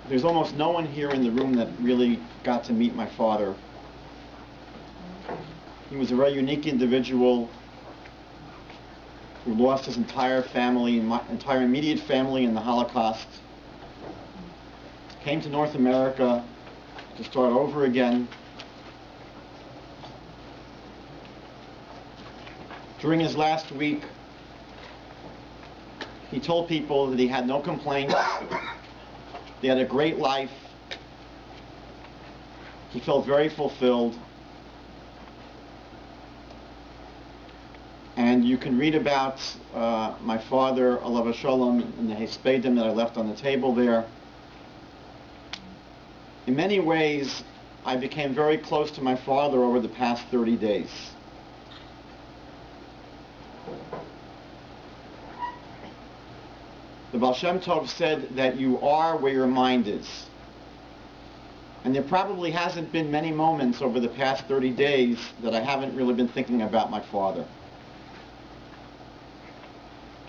There's almost no one here in the room that really got to meet my father. He was a very unique individual who lost his entire family, entire immediate family in the Holocaust. Came to North America to start over again. During his last week, he told people that he had no complaints. He had a great life. He felt very fulfilled. And you can read about my father, Alav Shalom, in the Hespedim that I left on the table there. In many ways, I became very close to my father over the past 30 days. The Baal Shem Tov said that you are where your mind is. And there probably hasn't been many moments over the past 30 days that I haven't really been thinking about my father.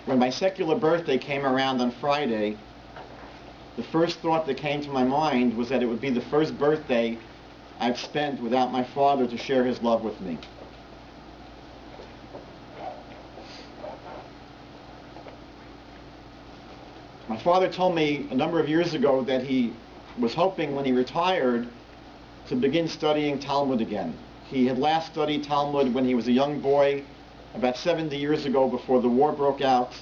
When my secular birthday came around on Friday, the first thought that came to my mind was that it would be the first birthday I've spent without my father to share his love with me. My father told me a number of years ago that he was hoping when he retired to begin studying Talmud again. He had last studied Talmud when he was a young boy, about 70 years ago, before the war broke out.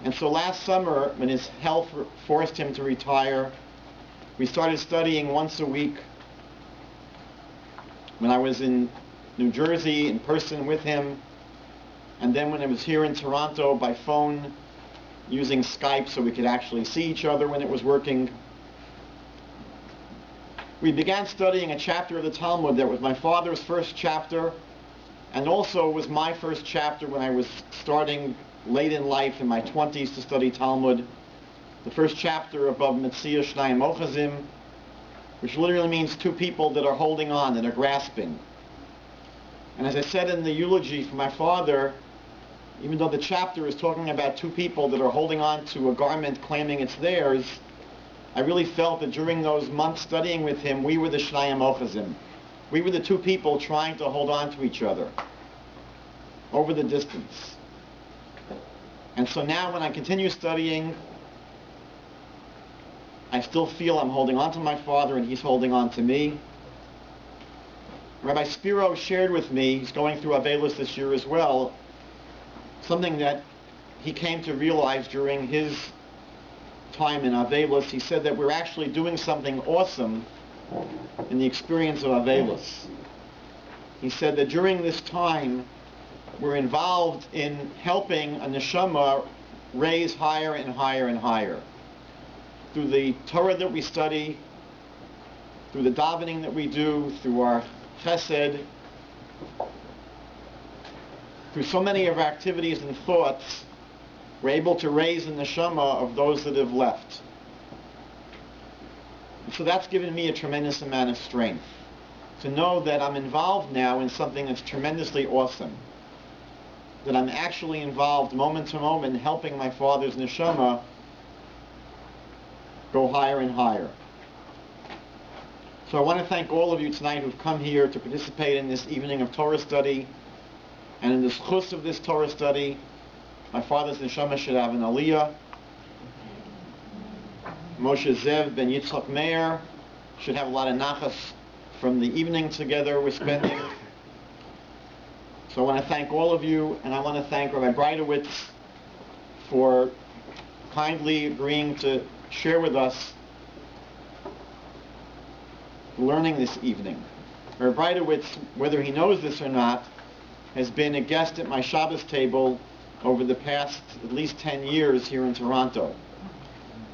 And so last summer, when his health forced him to retire, we started studying once a week. When I was in New Jersey, in person with him, and then when I was here in Toronto by phone, using Skype so we could actually see each other when it was working. We began studying a chapter of the Talmud that was my father's first chapter, and also was my first chapter when I was starting late in life, in my 20s, to study Talmud. The first chapter above Metzia Shnayim Ochazim, which literally means two people that are holding on, that are grasping. And as I said in the eulogy for my father, even though the chapter is talking about two people that are holding on to a garment claiming it's theirs, I really felt that during those months studying with him, we were the Shnayim Ochazim. We were the two people trying to hold on to each other over the distance. And so now when I continue studying, I still feel I'm holding on to my father and he's holding on to me. Rabbi Spiro shared with me, he's going through Avelis this year as well, something that he came to realize during his time in Avelis. He said that we're actually doing something awesome in the experience of Avelis. He said that during this time, we're involved in helping a neshama raise higher and higher and higher. Through the Torah that we study, through the davening that we do, through our chesed, through so many of our activities and thoughts, we're able to raise the neshama of those that have left. And so that's given me a tremendous amount of strength, to know that I'm involved now in something that's tremendously awesome, that I'm actually involved moment to moment in helping my father's neshama go higher and higher. So I want to thank all of you tonight who've come here to participate in this evening of Torah study. And in the schus of this Torah study, my father's neshama should have an aliyah. Moshe Zev ben Yitzchak Meir should have a lot of nachas from the evening together we're spending. So I want to thank all of you, and I want to thank Rabbi Breitowitz for kindly agreeing to share with us learning this evening. Rabbi Breitowitz, whether he knows this or not, has been a guest at my Shabbos table over the past at least 10 years here in Toronto.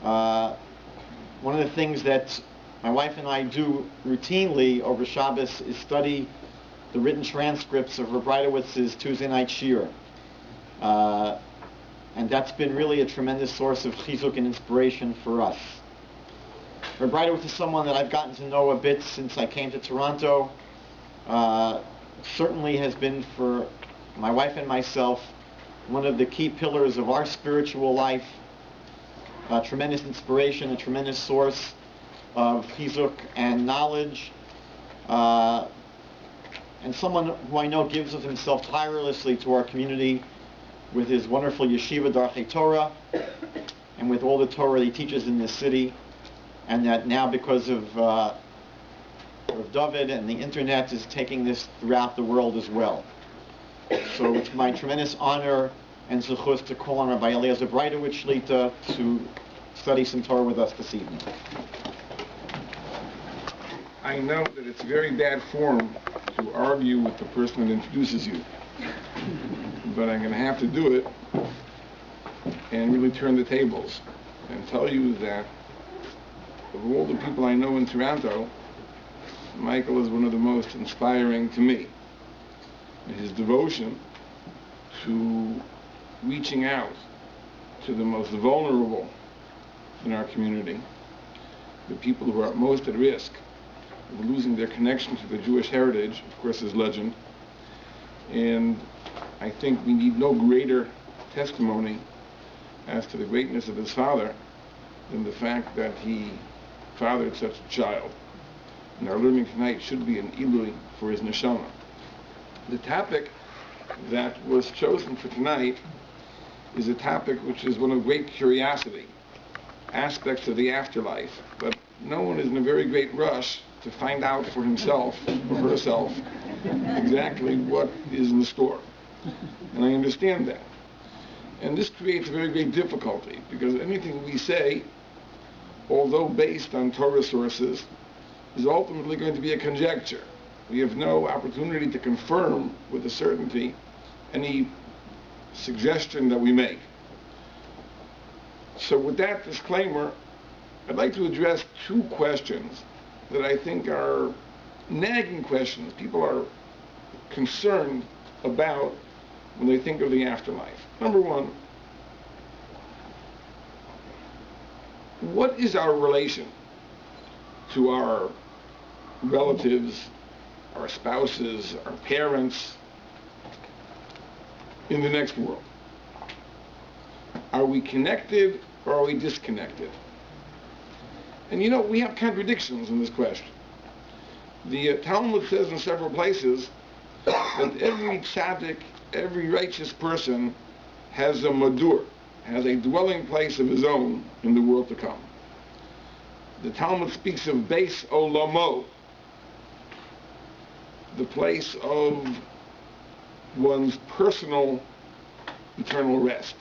One of the things that my wife and I do routinely over Shabbos is study the written transcripts of Rabbi Breitowitz's Tuesday night shiur. And that's been really a tremendous source of chizuk and inspiration for us. Rabbi Breitowitz is someone that I've gotten to know a bit since I came to Toronto. Certainly has been, for my wife and myself, one of the key pillars of our spiritual life. a tremendous inspiration, a tremendous source of chizuk and knowledge, and someone who I know gives of himself tirelessly to our community with his wonderful yeshiva Darchei Torah, and with all the Torah he teaches in this city, and that now because of David and the internet is taking this throughout the world as well. So it's my tremendous honor and zechus to call on Rabbi Breitowitz Shlita to study some Torah with us this evening. I know that it's very bad form to argue with the person that introduces you, but I'm going to have to do it and really turn the tables and tell you that of all the people I know in Toronto, Michael is one of the most inspiring to me. And his devotion to reaching out to the most vulnerable in our community, the people who are most at risk of losing their connection to the Jewish heritage, of course, is legend. And I think we need no greater testimony as to the greatness of his father than the fact that he fathered such a child. And our learning tonight should be an ilui for his neshama. The topic that was chosen for tonight is a topic which is one of great curiosity, aspects of the afterlife, but no one is in a very great rush to find out for himself or herself exactly what is in store. And I understand that. And this creates a very great difficulty, because anything we say, although based on Torah sources, is ultimately going to be a conjecture. We have no opportunity to confirm with a certainty any suggestion that we make. So with that disclaimer, I'd like to address two questions that I think are nagging questions people are concerned about when they think of the afterlife. Number one, what is our relation to our relatives, our spouses, our parents in the next world? Are we connected or are we disconnected? And you know, we have contradictions in this question. The Talmud says in several places that every tzaddik, every righteous person has a madur, has a dwelling place of his own in the world to come. The Talmud speaks of Beis Olamo, the place of one's personal eternal rest.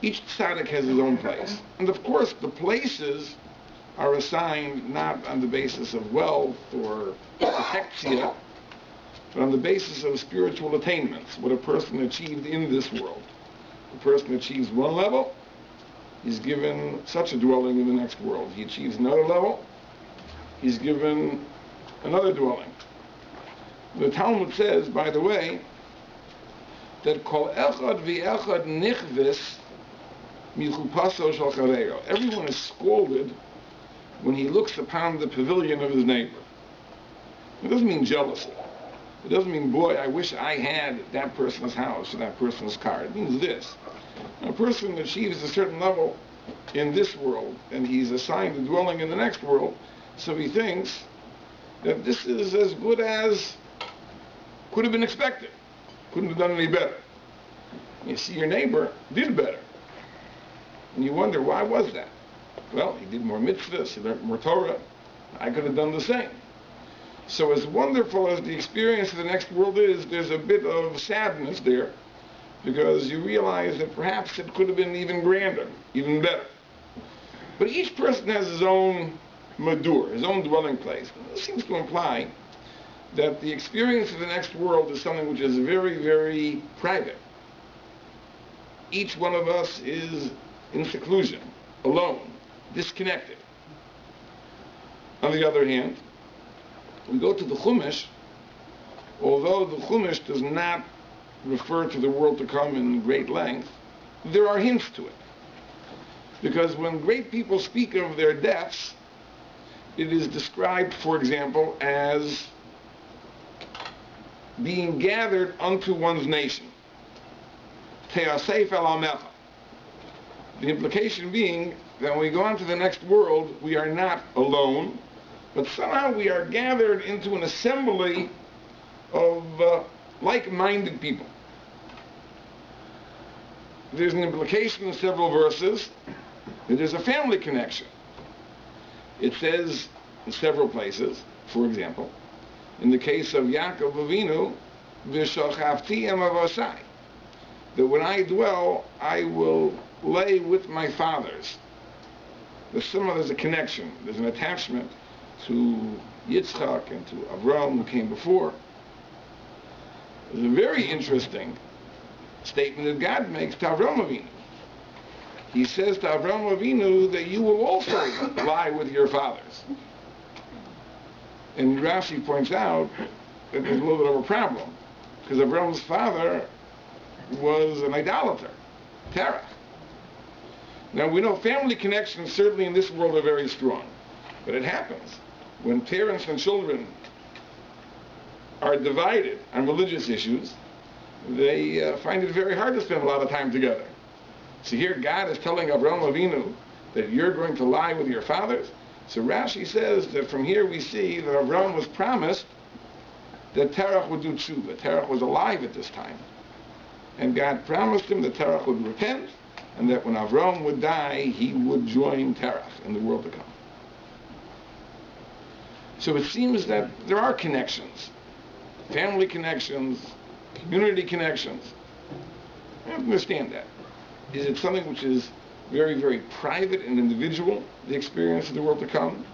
Each tzaddik has his own place. And of course, the places are assigned not on the basis of wealth or protectia, but on the basis of spiritual attainments, what a person achieved in this world. A person achieves one level, he's given such a dwelling in the next world. He achieves another level, he's given another dwelling. The Talmud says, by the way, that kol echad v'echad nichvis michupaso shel chareo. Everyone is scalded when he looks upon the pavilion of his neighbor. It doesn't mean jealousy. It doesn't mean, boy, I wish I had that person's house or that person's car. It means this. A person achieves a certain level in this world, and he's assigned a dwelling in the next world, so he thinks that this is as good as could have been expected. Couldn't have done any better. You see, your neighbor did better. And you wonder, why was that? Well, he did more mitzvahs, he learned more Torah. I could have done the same. So as wonderful as the experience of the next world is, there's a bit of sadness there, because you realize that perhaps it could have been even grander, even better. But each person has his own madur, his own dwelling place. And this seems to imply that the experience of the next world is something which is very, very private. Each one of us is in seclusion, alone, disconnected. On the other hand, we go to the Chumash, although the Chumash does not refer to the world to come in great length, there are hints to it. Because when great people speak of their deaths, it is described, for example, as being gathered unto one's nation. Te'asef el amecha. The implication being that when we go on to the next world, we are not alone, but somehow we are gathered into an assembly of like-minded people. There's an implication in several verses that there's a family connection. It says in several places, for example, in the case of Yaakov Avinu, V'shochavti em avosai, that when I dwell, I will lay with my fathers. There's a connection, there's an attachment to Yitzchak and to Avram who came before. There's a very interesting statement that God makes to Avram Avinu. He says to Avram Avinu that you will also lie with your fathers. And Rashi points out that there's a little bit of a problem, because Avram's father was an idolater, Terah. Now we know family connections certainly in this world are very strong, but it happens when parents and children are divided on religious issues. They find it very hard to spend a lot of time together. So here God is telling Avraham Avinu that you're going to lie with your fathers. So Rashi says that from here we see that Avraham was promised that Terach would do tshuva. Terach was alive at this time. And God promised him that Terach would repent, and that when Avraham would die, he would join Terach in the world to come. So it seems that there are connections. Family connections, community connections. I don't understand that. Is it something which is very, very private and individual, the experience of the world to come?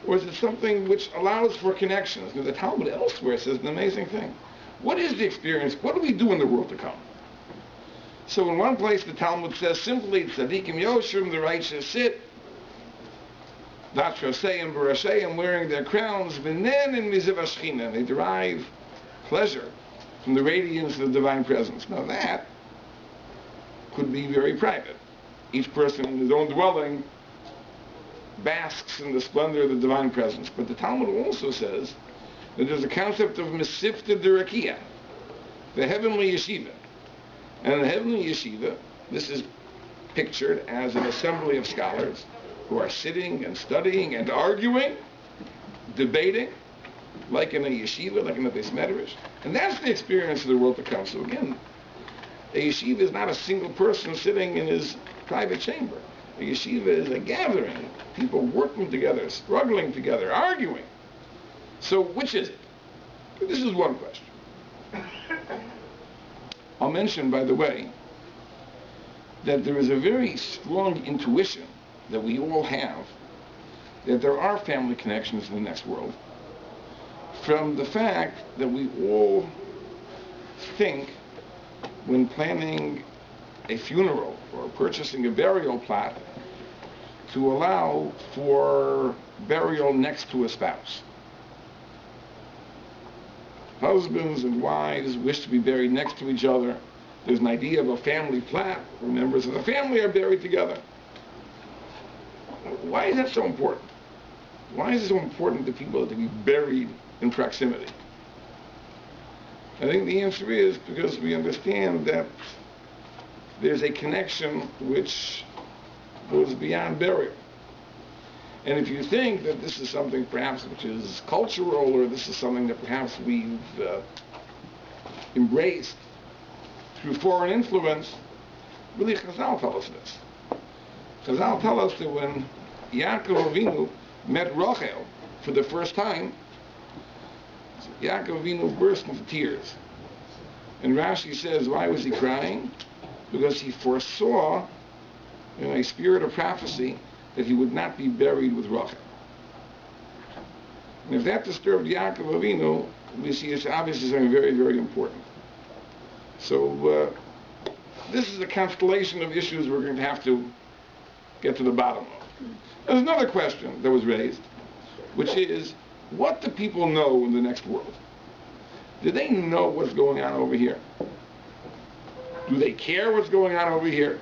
Or is it something which allows for connections? The Talmud elsewhere says an amazing thing. What is the experience? What do we do in the world to come? So in one place the Talmud says simply, Tzadikim Yoshrim, the righteous sit, Vatroseyim Barasheyim, wearing their crowns, V'nen and Miziv Ashchina, they derive pleasure from the radiance of the divine presence. Now that could be very private. Each person in his own dwelling basks in the splendor of the divine presence. But the Talmud also says that there's a concept of Mesifta Derakia, the heavenly yeshiva. And in the heavenly yeshiva, this is pictured as an assembly of scholars who are sitting and studying and arguing, debating, like in a yeshiva, like in a Beis Medrash. And that's the experience of the world to come. So again, a yeshiva is not a single person sitting in his private chamber. A yeshiva is a gathering, people working together, struggling together, arguing. So which is it? This is one question. I'll mention, by the way, that there is a very strong intuition that we all have that there are family connections in the next world, from the fact that we all think when planning a funeral or purchasing a burial plot to allow for burial next to a spouse. Husbands and wives wish to be buried next to each other. There's an idea of a family plot where members of the family are buried together. Why is that so important? Why is it so important to people to be buried in proximity? I think the answer is because we understand that there's a connection which goes beyond burial. And if you think that this is something perhaps which is cultural, or this is something that perhaps we've embraced through foreign influence, really Chazal tell us this. Chazal tell us that when Yaakov Avinu met Rachel for the first time, Yaakov Avinu burst into tears. And Rashi says, why was he crying? Because he foresaw in a spirit of prophecy that he would not be buried with Rachel. And if that disturbed Yaakov Avinu, we see it's obviously something very, very important. So this is a constellation of issues we're going to have to get to the bottom of. There's another question that was raised, which is, what do people know in the next world? Do they know what's going on over here? Do they care what's going on over here?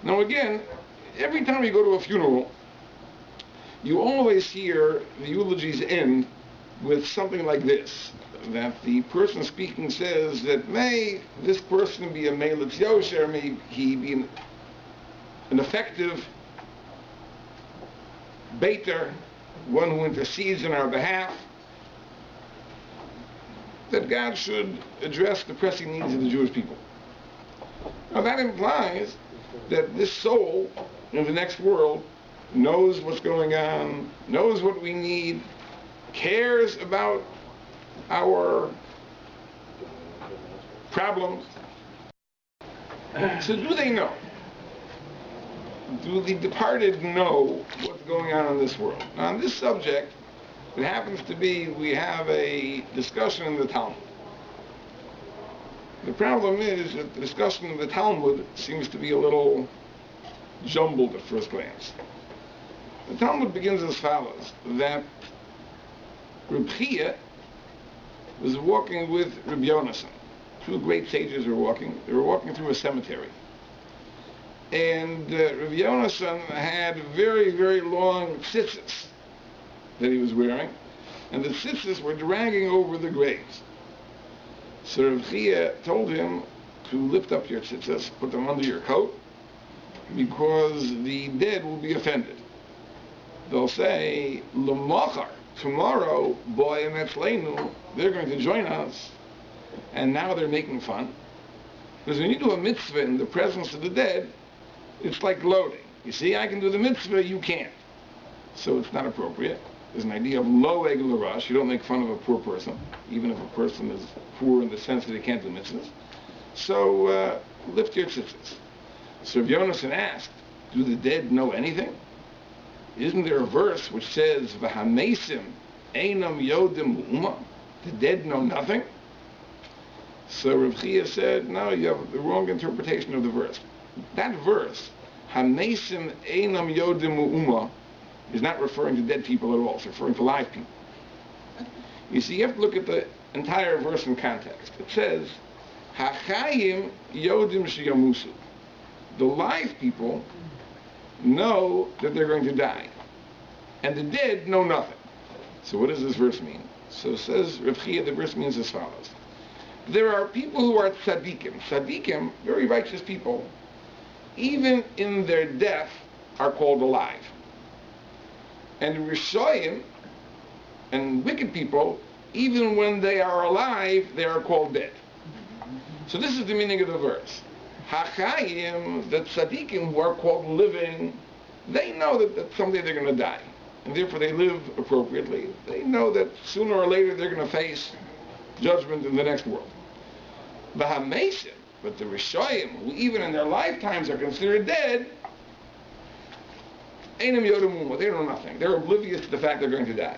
Now again, every time you go to a funeral, you always hear the eulogies end with something like this, that the person speaking says that may this person be a Meir Yosher, may he be an effective baiter, one who intercedes on our behalf, that God should address the pressing needs of the Jewish people. Now that implies that this soul in the next world knows what's going on, knows what we need, cares about our problems. So do they know? Do the departed know what's going on in this world? Now on this subject, it happens to be we have a discussion in the Talmud. The problem is that the discussion in the Talmud seems to be a little jumbled at first glance. The Talmud begins as follows, that Reb Chia was walking with Rabbi Yonasan. Two great sages were walking. They were walking through a cemetery. And Rabbi Yonasan had very, very long tzitzis that he was wearing, and the tzitzis were dragging over the graves. So Rabbi Chia told him to lift up your tzitzis, put them under your coat, because the dead will be offended. They'll say, L'machar, tomorrow, boy emetzleinu, they're going to join us, and now they're making fun. Because when you do a mitzvah in the presence of the dead, it's like loading. You see, I can do the mitzvah, you can't. So it's not appropriate. There's an idea of loeg l'rash. You don't make fun of a poor person, even if a person is poor in the sense that he can't do mitzvahs. So lift your tzitzis. So Rav Yonasan asked, do the dead know anything? Isn't there a verse which says, V'hamesim einam yodim u'uma? The dead know nothing? So Rav Chia said, no, you have the wrong interpretation of the verse. That verse, Hamesim einam yodim u'uma, is not referring to dead people at all. It's referring to live people. You see, you have to look at the entire verse in context. It says, Hachayim yodim sheyamusu. The live people know that they're going to die, and the dead know nothing. So what does this verse mean? So says Rav Chia, the verse means as follows. There are people who are tzaddikim. Tzaddikim, very righteous people, even in their death, are called alive. And Rishoyim and wicked people, even when they are alive, they are called dead. So this is the meaning of the verse. Hachayim, the tzaddikim who are called living, they know that someday they're going to die. And therefore they live appropriately. They know that sooner or later they're going to face judgment in the next world. V'hamesim, but the Rishoyim, who even in their lifetimes are considered dead, Einam Yodamuma, they know nothing. They're oblivious to the fact they're going to die.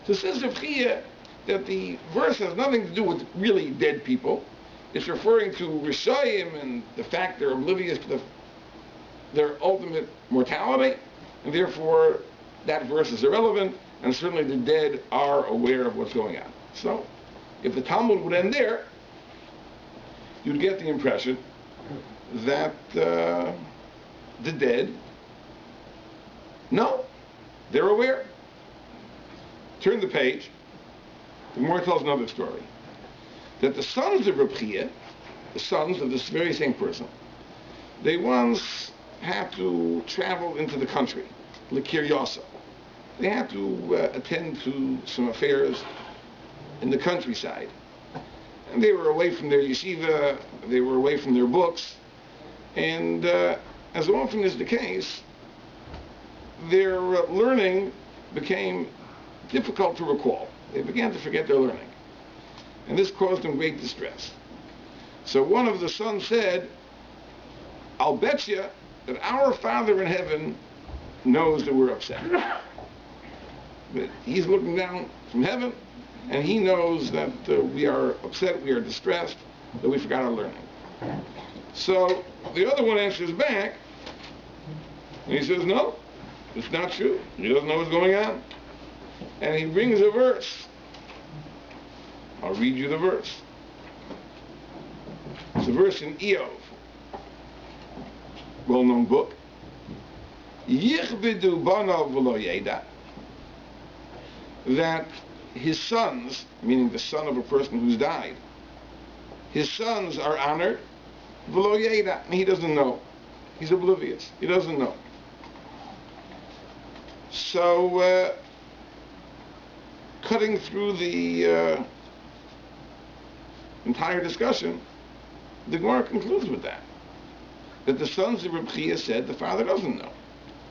So it says Rav Chia that the verse has nothing to do with really dead people. It's referring to Rishoyim and the fact they're oblivious to their ultimate mortality, and therefore that verse is irrelevant, and certainly the dead are aware of what's going on. So, if the Talmud would end there, you'd get the impression that the dead, no, they're aware. Turn the page. The Meir tells another story. That the sons of Reb Chia, the sons of this very same person, they once had to travel into the country, L'Kir Yasa. They had to attend to some affairs in the countryside. And they were away from their yeshiva, they were away from their books, and as often is the case, their learning became difficult to recall. They began to forget their learning. And this caused them great distress. So one of the sons said, I'll bet you that our Father in heaven knows that we're upset. But he's looking down from heaven, and he knows that we are upset, we are distressed, that we forgot our learning. So the other one answers back, and he says, no, it's not true. He doesn't know what's going on. And he brings a verse. I'll read you the verse. It's a verse in Eov, well-known book. Yichbidu banav v'lo yeda, that his sons, meaning the son of a person who's died, his sons are honored, v'lo yeda, and he doesn't know. He's oblivious. He doesn't know. So, cutting through the entire discussion, the Gemara concludes with that the sons of Reb Chia said the father doesn't know.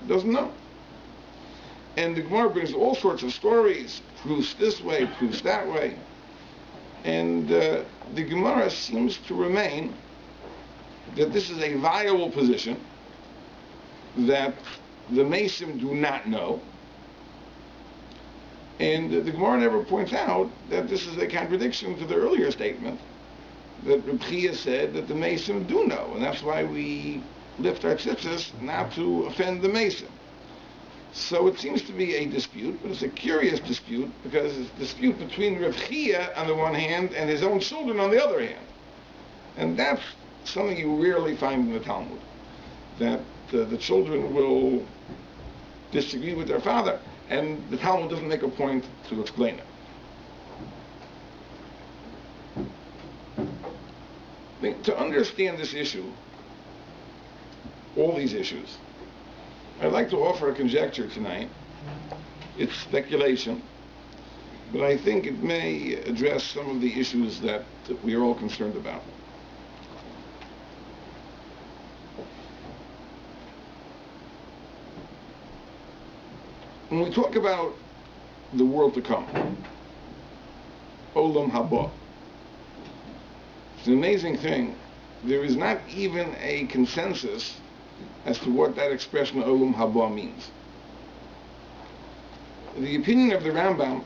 Doesn't know. And the Gemara brings all sorts of stories, proofs this way, proofs that way. And the Gemara seems to remain that this is a viable position, that the Mesim do not know. And the Gemara never points out that this is a contradiction to the earlier statement that Reb Chia said that the Mesim do know. And that's why we lift our tzitzis not to offend the Mesim. So it seems to be a dispute, but it's a curious dispute because it's a dispute between Reb Chia on the one hand and his own children on the other hand. And that's something you rarely find in the Talmud, that the children will disagree with their father and the Talmud doesn't make a point to explain it. I think to understand this issue, all these issues, I'd like to offer a conjecture tonight. It's speculation, but I think it may address some of the issues that we are all concerned about. When we talk about the world to come, Olam Haba, it's an amazing thing. There is not even a consensus as to what that expression Olam Haba means. The opinion of the Rambam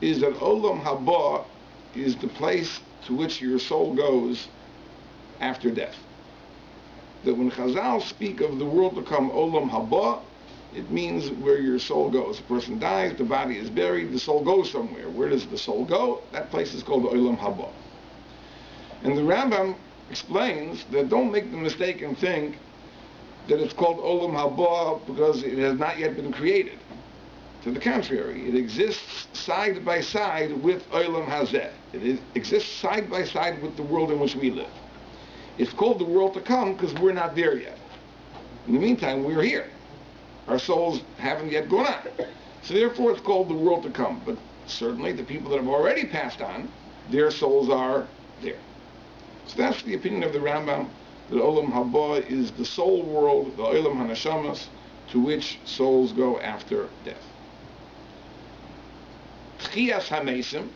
is that Olam Haba is the place to which your soul goes after death. That when Chazal speak of the world to come Olam Haba, it means where your soul goes. A person dies, the body is buried, the soul goes somewhere. Where does the soul go? That place is called Olam Haba. And the Rambam explains that don't make the mistake and think that it's called Olam Haba because it has not yet been created. To the contrary, it exists side by side with Olam Hazeh. It exists side by side with the world in which we live. It's called the world to come because we're not there yet. In the meantime, we're here. Our souls haven't yet gone on. So therefore it's called the world to come. But certainly the people that have already passed on, their souls are there. So that's the opinion of the Rambam, that Olam Haba is the soul world, the Olam HaNeshamas, to which souls go after death. Tchias HaMesim,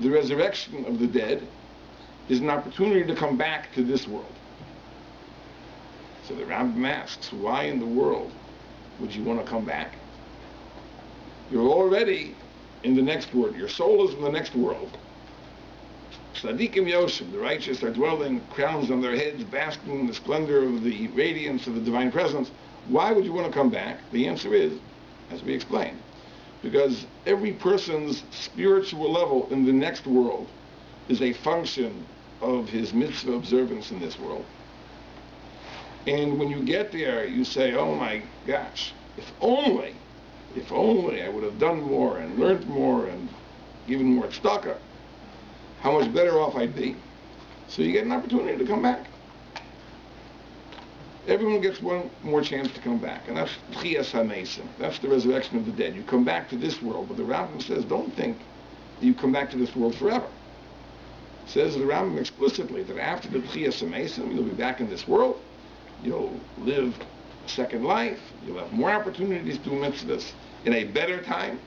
the resurrection of the dead, is an opportunity to come back to this world. So the Rambam asks, why in the world would you want to come back? You're already in the next world. Your soul is in the next world. Tzadikim Yoshim, the righteous, are dwelling, crowns on their heads, basking in the splendor of the radiance of the divine presence. Why would you want to come back? The answer is, as we explained, because every person's spiritual level in the next world is a function of his mitzvah observance in this world. And when you get there, you say, oh my gosh, if only I would have done more and learned more and given more tzedakah, how much better off I'd be. So you get an opportunity to come back. Everyone gets one more chance to come back. And that's Tchias HaMesim. That's the resurrection of the dead. You come back to this world. But the Rambam says, don't think that you come back to this world forever. It says the Rambam explicitly that after the Tchias HaMesim, you'll be back in this world. You'll live a second life. You'll have more opportunities to do mitzvahs in a better time.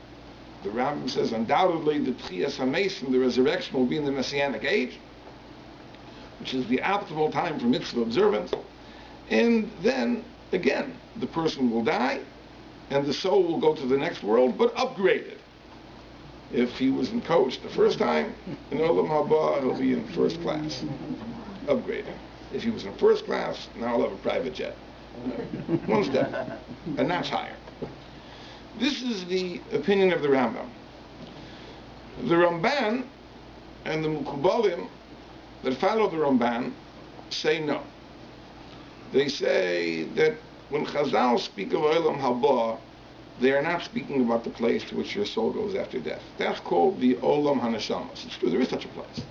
The Rambam says undoubtedly the Tchias HaMesim, the resurrection, will be in the Messianic age, which is the optimal time for mitzvah observance. And then, again, the person will die, and the soul will go to the next world, but upgraded. If he was in coach the first time, in Olam Haba, he'll be in first class, upgraded. If he was in first class, now he'll have a private jet. One step, a notch higher. This is the opinion of the Rambam. The Ramban and the Mukubalim that follow the Ramban say no. They say that when Chazal speak of Olam Haba, they are not speaking about the place to which your soul goes after death. That's called the Olam HaNeshamas. It's true, there is such a place.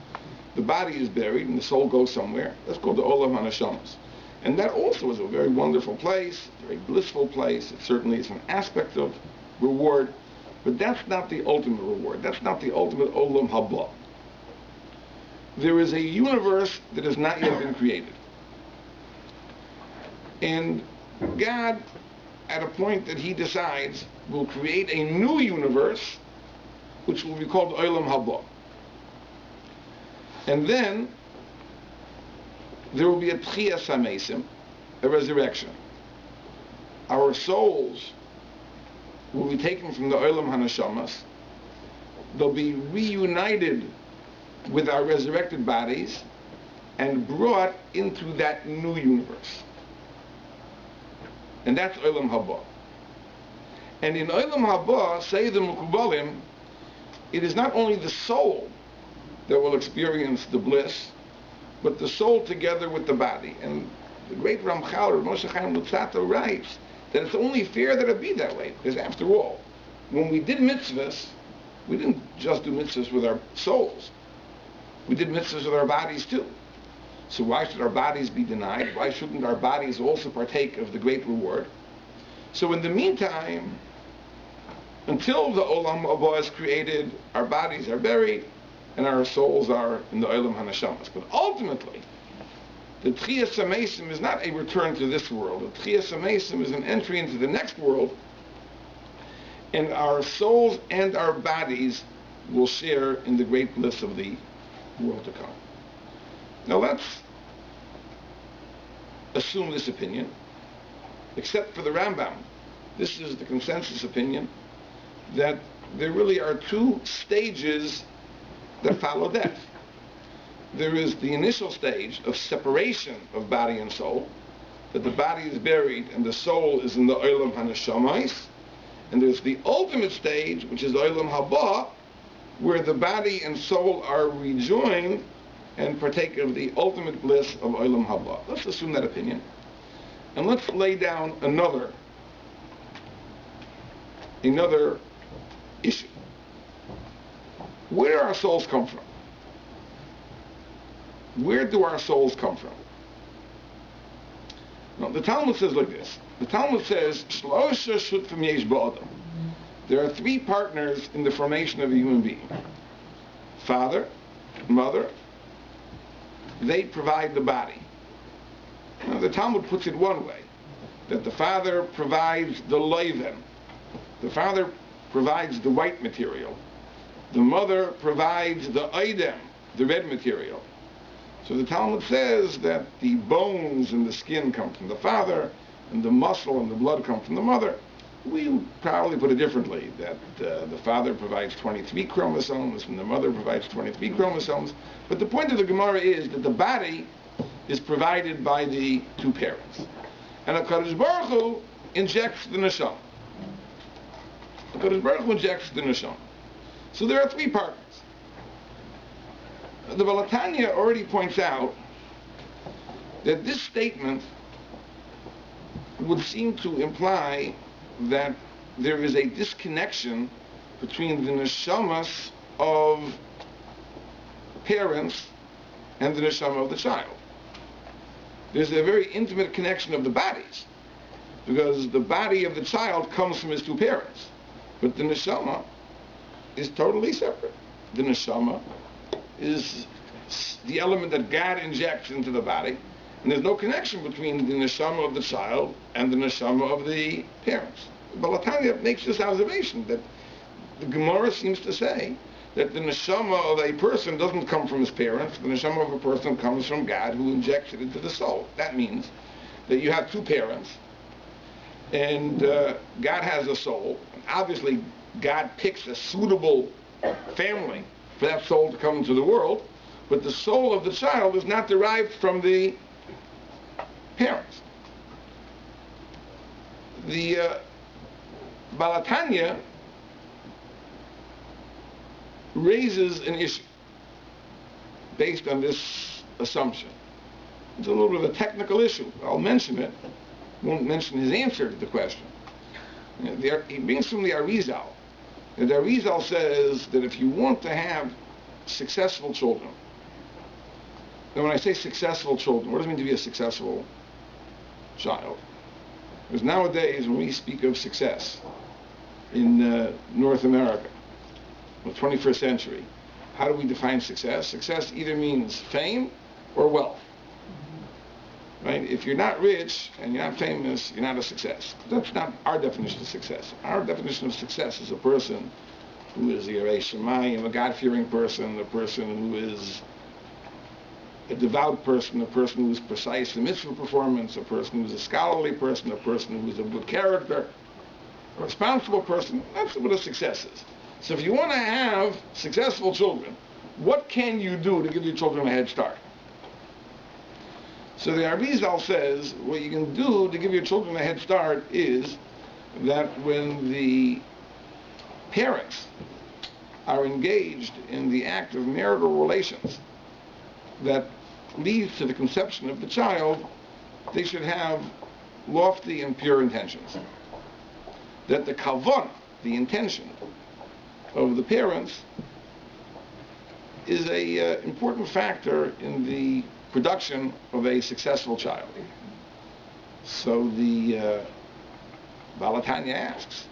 The body is buried and the soul goes somewhere. That's called the Olam HaNeshamas. And that also is a very wonderful place, a very blissful place. It certainly is an aspect of reward, but that's not the ultimate reward. That's not the ultimate olam haba. There is a universe that has not yet been created. And God, at a point that he decides, will create a new universe, which will be called olam haba. And then there will be a tchiyas hamesim, a resurrection. Our souls will be taken from the olam hanashamas. They'll be reunited with our resurrected bodies and brought into that new universe. And that's olam haba. And in olam haba, say the Mukubalim, it is not only the soul that will experience the bliss, but the soul together with the body. And the great Ramchal, Moshe Chaim Luzzatto, writes that it's only fair that it be that way, because after all, when we did mitzvahs, we didn't just do mitzvahs with our souls. We did mitzvahs with our bodies too. So why should our bodies be denied? Why shouldn't our bodies also partake of the great reward? So in the meantime, until the olam haba is created, our bodies are buried, and our souls are in the olam hanashamas. But ultimately, the tchiyas hamesim is not a return to this world. The tchiyas hamesim is an entry into the next world, and our souls and our bodies will share in the great bliss of the world to come. Now let's assume this opinion, except for the Rambam. This is the consensus opinion, that there really are two stages that follow death. There is the initial stage of separation of body and soul, that the body is buried and the soul is in the olam hanashamais, and there's the ultimate stage, which is olam haba, where the body and soul are rejoined and partake of the ultimate bliss of olam haba. Let's assume that opinion, and let's lay down another issue. Where do our souls come from? Where do our souls come from? Now, the Talmud says like this. The Talmud says, Shlosha shutfim yesh ba'adam. There are three partners in the formation of a human being. Father, mother, they provide the body. Now, the Talmud puts it one way, that the father provides the leiven. The father provides the white material. The mother provides the eidem, the red material. So the Talmud says that the bones and the skin come from the father, and the muscle and the blood come from the mother. We probably put it differently, that the father provides 23 chromosomes and the mother provides 23 chromosomes. But the point of the Gemara is that the body is provided by the two parents. And HaKadosh Baruch Hu injects the neshama. HaKadosh Baruch Hu injects the neshama. So there are three partners. The Balatanya already points out that this statement would seem to imply that there is a disconnection between the neshamas of parents and the neshama of the child. There's a very intimate connection of the bodies, because the body of the child comes from his two parents, but the neshama is totally separate. The neshama is the element that God injects into the body, and there's no connection between the neshama of the child and the neshama of the parents. Balatanya makes this observation that the Gemara seems to say that the neshama of a person doesn't come from his parents. The neshama of a person comes from God, who injects it into the soul. That means that you have two parents, and God has a soul. And obviously, God picks a suitable family for that soul to come into the world, but the soul of the child is not derived from the parents. The Balatanya raises an issue based on this assumption. It's a little bit of a technical issue. I'll mention it. Won't mention his answer to the question. He brings from the Arizal. And the Arizal says that if you want to have successful children, and when I say successful children, what does it mean to be a successful child. Because nowadays, when we speak of success in North America, the 21st century, how do we define success? Success either means fame or wealth. Right? If you're not rich and you're not famous, you're not a success. That's not our definition of success. Our definition of success is a person who is a God-fearing person, a person who is a devout person, a person who is precise in mitzvah performance, a person who is a scholarly person, a person who is of good character, a responsible person. That's what a success is. So if you want to have successful children, what can you do to give your children a head start? So the Arizal says what you can do to give your children a head start is that when the parents are engaged in the act of marital relations that leads to the conception of the child, they should have lofty and pure intentions. That the kavan, the intention of the parents, is a important factor in the production of a successful child. So the Balatanya asks,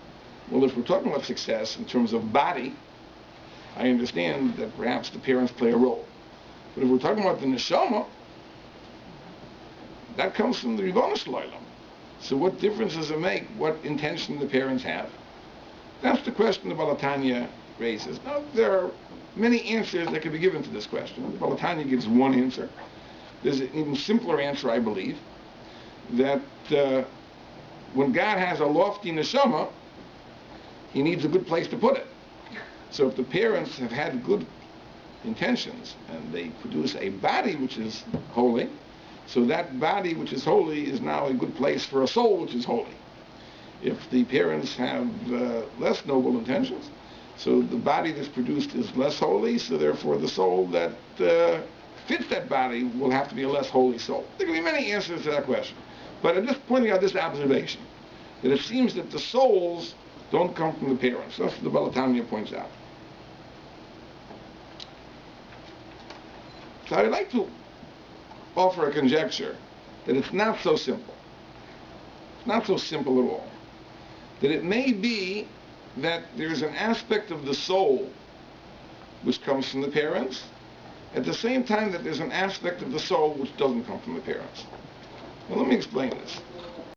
well, if we're talking about success in terms of body, I understand that perhaps the parents play a role. But if we're talking about the neshama, that comes from the Ribbono Shel Olam. So what difference does it make what intention the parents have? That's the question the Balatanya raises. Now, there are many answers that can be given to this question. The Balatanya gives one answer. There's an even simpler answer, I believe, that when God has a lofty neshama, he needs a good place to put it. So if the parents have had good intentions and they produce a body which is holy, so that body which is holy is now a good place for a soul which is holy. If the parents have less noble intentions, so the body that's produced is less holy, so therefore the soul that fits that body will have to be a less holy soul. There can be many answers to that question. But I'm just pointing out this observation, that it seems that the souls don't come from the parents. That's what the Balatanya points out. So I'd like to offer a conjecture that it's not so simple. It's not so simple at all. That it may be that there's an aspect of the soul which comes from the parents, at the same time that there's an aspect of the soul which doesn't come from the parents. Well, let me explain this.